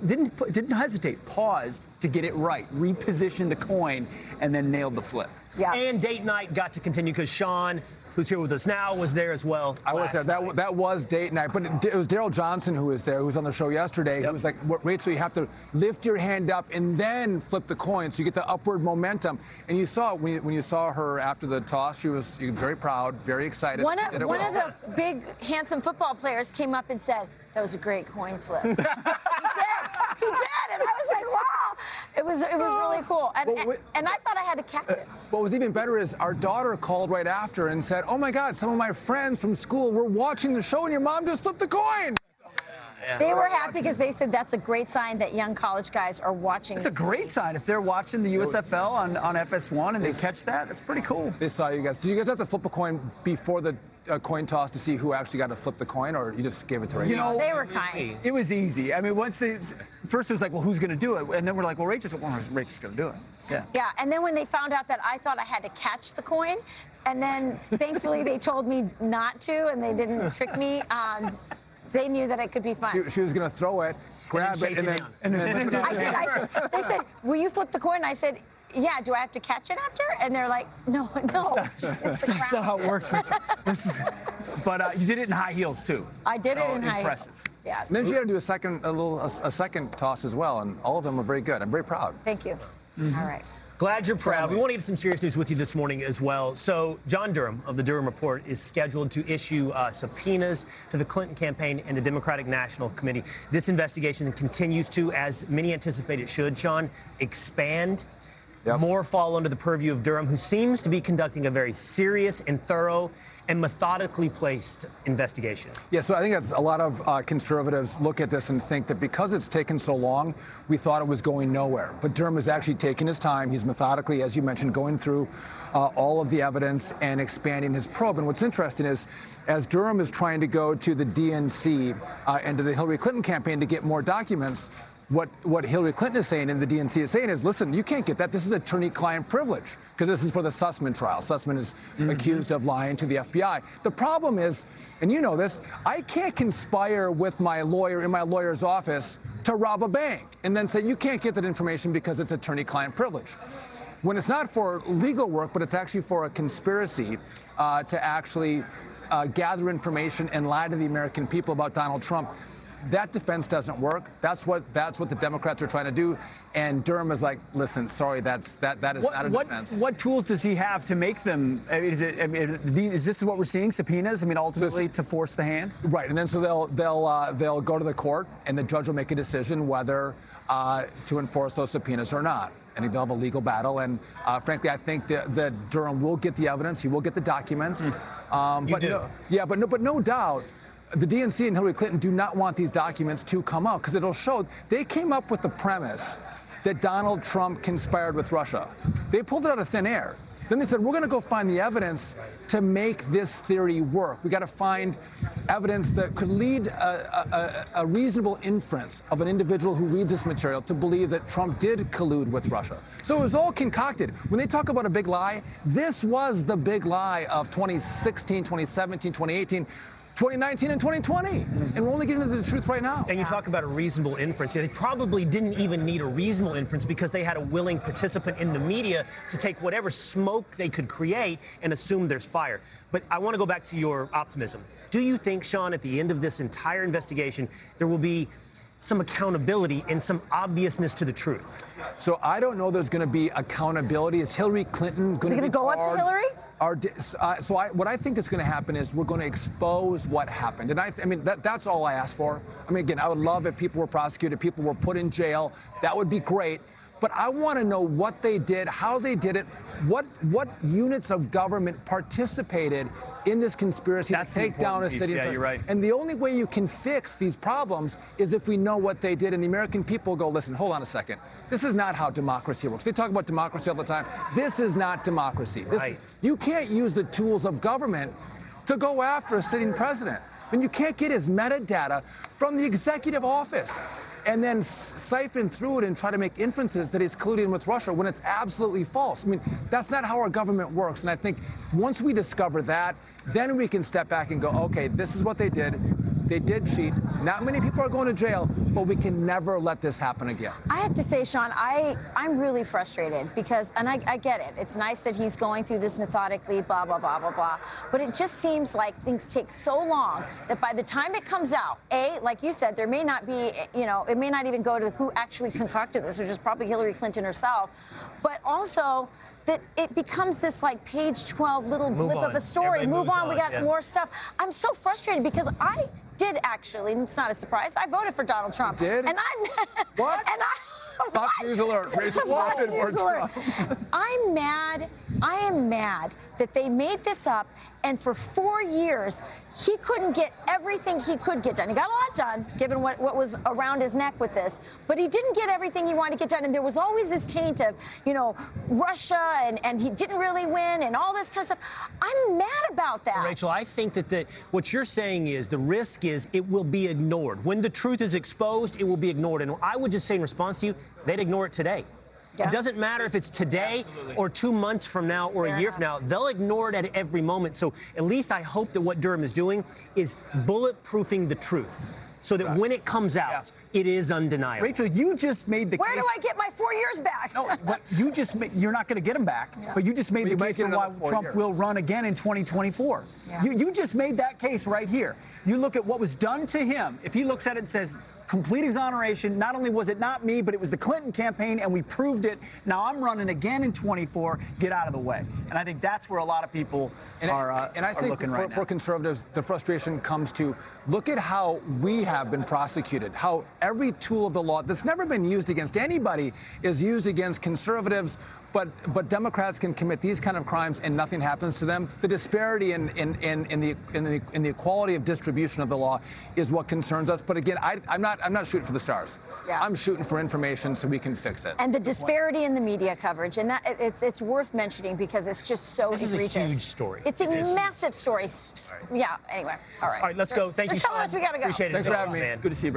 didn't hesitate, paused to get it right, repositioned the coin, and then nailed the flip. Yeah. And date night got to continue because Sean, who's here with us now, was there as well. I was there. That was date night. But it was Daryl Johnson who was there, who was on the show yesterday. Yep. Who was like, Rachel, you have to lift your hand up and then flip the coin so you get the upward momentum. And you saw when you saw her after the toss, she was very proud, very excited. One of the big, handsome football players came up and said, "That was a great coin flip." He did. He did. And I was like, wow. It was really cool. And I thought I had to catch it. What was even better is our daughter called right after and said, "Oh my God, some of my friends from school were watching the show and your mom just flipped the coin." They were happy because they said that's a great sign that young college guys are watching. It's a great sign. If they're watching the USFL on FS1 and they catch that, that's pretty cool. They saw you guys. Did you guys have to flip a coin before the coin toss to see who actually got to flip the coin, or you just gave it to Rachel? You know, they were kind. It was easy. I mean, first it was like, well, who's going to do it? And then we're like, well, Rachel's going to do it. Yeah. Yeah, and then when they found out that I thought I had to catch the coin, and then thankfully they told me not to, and they didn't trick me. They knew that it could be fun. She was going to throw it, grab it, and then I said, they said, "Will you flip the coin?" And I said, "Yeah, do I have to catch it after?" And they're like, no. That's not how it works. But you did it in high heels, too. I did it in high heels. Impressive. Yeah. And then she had to do a second toss as well, and all of them were very good. I'm very proud. Thank you. All right. Glad you're proud. We want to get some serious news with you this morning as well. So John Durham of the Durham Report is scheduled to issue subpoenas to the Clinton campaign and the Democratic National Committee. This investigation continues to, as many anticipate it should, Sean, expand. Yep. More fall under the purview of Durham, who seems to be conducting a very serious and thorough and methodically placed investigation. Yeah, so I think that's a lot of conservatives look at this and think that because it's taken so long, we thought it was going nowhere. But Durham is actually taking his time. He's methodically, as you mentioned, going through all of the evidence and expanding his probe. And what's interesting is, as Durham is trying to go to the DNC and to the Hillary Clinton campaign to get more documents, what Hillary Clinton is saying and the DNC is saying is, listen, you can't get that. This is attorney-client privilege, because this is for the Sussman trial. Sussman is accused of lying to the FBI. The problem is, and you know this, I can't conspire with my lawyer in my lawyer's office to rob a bank and then say you can't get that information because it's attorney-client privilege. When it's not for legal work, but it's actually for a conspiracy to actually gather information and lie to the American people about Donald Trump, that defense doesn't work. That's what the Democrats are trying to do. And Durham is like, listen, sorry, that is not a defense. What tools does he have to make them? Is this what we're seeing? Subpoenas? I mean, ultimately to force the hand. Right, and then so they'll go to the court, and the judge will make a decision whether to enforce those subpoenas or not. And they'll have a legal battle. And frankly, I think that Durham will get the evidence. He will get the documents. But no doubt, the DNC and Hillary Clinton do not want these documents to come out because it'll show they came up with the premise that Donald Trump conspired with Russia. They pulled it out of thin air. Then they said, we're going to go find the evidence to make this theory work. We got to find evidence that could lead a reasonable inference of an individual who reads this material to believe that Trump did collude with Russia. So it was all concocted. When they talk about a big lie, this was the big lie of 2016, 2017, 2018. 2019 and 2020, and we're only getting into the truth right now. And you talk about a reasonable inference. They probably didn't even need a reasonable inference because they had a willing participant in the media to take whatever smoke they could create and assume there's fire. But I want to go back to your optimism. Do you think, Sean, at the end of this entire investigation, there will be some accountability and some obviousness to the truth? So I don't know there's going to be accountability. Is Hillary Clinton going to go up to Hillary? What I think is going to happen is we're going to expose what happened. And I mean, that's all I ask for. I mean, again, I would love if people were prosecuted, people were put in jail. That would be great. But I want to know what they did, how they did it, what units of government participated in this conspiracy to take down a city. Yeah, you're right. And the only way you can fix these problems is if we know what they did. And the American people go, listen, hold on a second. This is not how democracy works. They talk about democracy all the time. This is not democracy. You can't use the tools of government to go after a sitting president. And you can't get his metadata from the executive office and then siphon through it and try to make inferences that he's colluding with Russia when it's absolutely false. I mean, that's not how our government works. And I think once we discover that, then we can step back and go, okay, this is what they did. They did cheat. Not many people are going to jail, but we can never let this happen again. I have to say, Sean, I'm really frustrated because, and I get it. It's nice that he's going through this methodically, blah, blah, blah, blah, blah. But it just seems like things take so long that by the time it comes out, like you said, there may not be, it may not even go to who actually concocted this, which is probably Hillary Clinton herself. But also that it becomes this like page 12 little blip of a story. Everybody Move on, we got yeah. more stuff. I'm so frustrated because I did actually, and it's not a surprise, I voted for Donald Trump. You did? And I'm What? And Fox News alert. Rachel Fox voted for News alert. Trump. I'm mad. I am mad that they made this up, and for 4 years, he couldn't get everything he could get done. He got a lot done, given what was around his neck with this, but he didn't get everything he wanted to get done, and there was always this taint of, Russia, and he didn't really win, and all this kind of stuff. I'm mad about that. Rachel, I think that what you're saying is the risk is it will be ignored. When the truth is exposed, it will be ignored. And I would just say in response to you, they'd ignore it today. Yeah. It doesn't matter if it's today or 2 months from now or a year from now. They'll ignore it at every moment. So at least I hope that what Durham is doing is bulletproofing the truth so that when it comes out, it is undeniable. Rachel, you just made the case. Where do I get my 4 years back? No, but you're not going to get them back. Yeah. But you just made the case for why Trump will run again in 2024. Yeah. You just made that case right here. You look at what was done to him. If he looks at it and says, complete exoneration, not only was it not me, but it was the Clinton campaign, and we proved it. Now I'm running again in 24. Get out of the way. And I think that's where a lot of people are looking right now. For conservatives, the frustration comes to look at how we have been prosecuted, how every tool of the law that's never been used against anybody is used against conservatives, but Democrats can commit these kind of crimes and nothing happens to them. The disparity in the equality of distribution of the law is what concerns us. But again, I'm not shooting for the stars. Yeah. I'm shooting for information so we can fix it. And the disparity in the media coverage, and that it's worth mentioning because it's just so egregious. This is a huge story. It's a massive story. Yeah. Anyway. All right. All right. Let's go. Thank you, Sean. Tell us we gotta go. Appreciate it. Thanks for having me. Man. Good to see you, bro.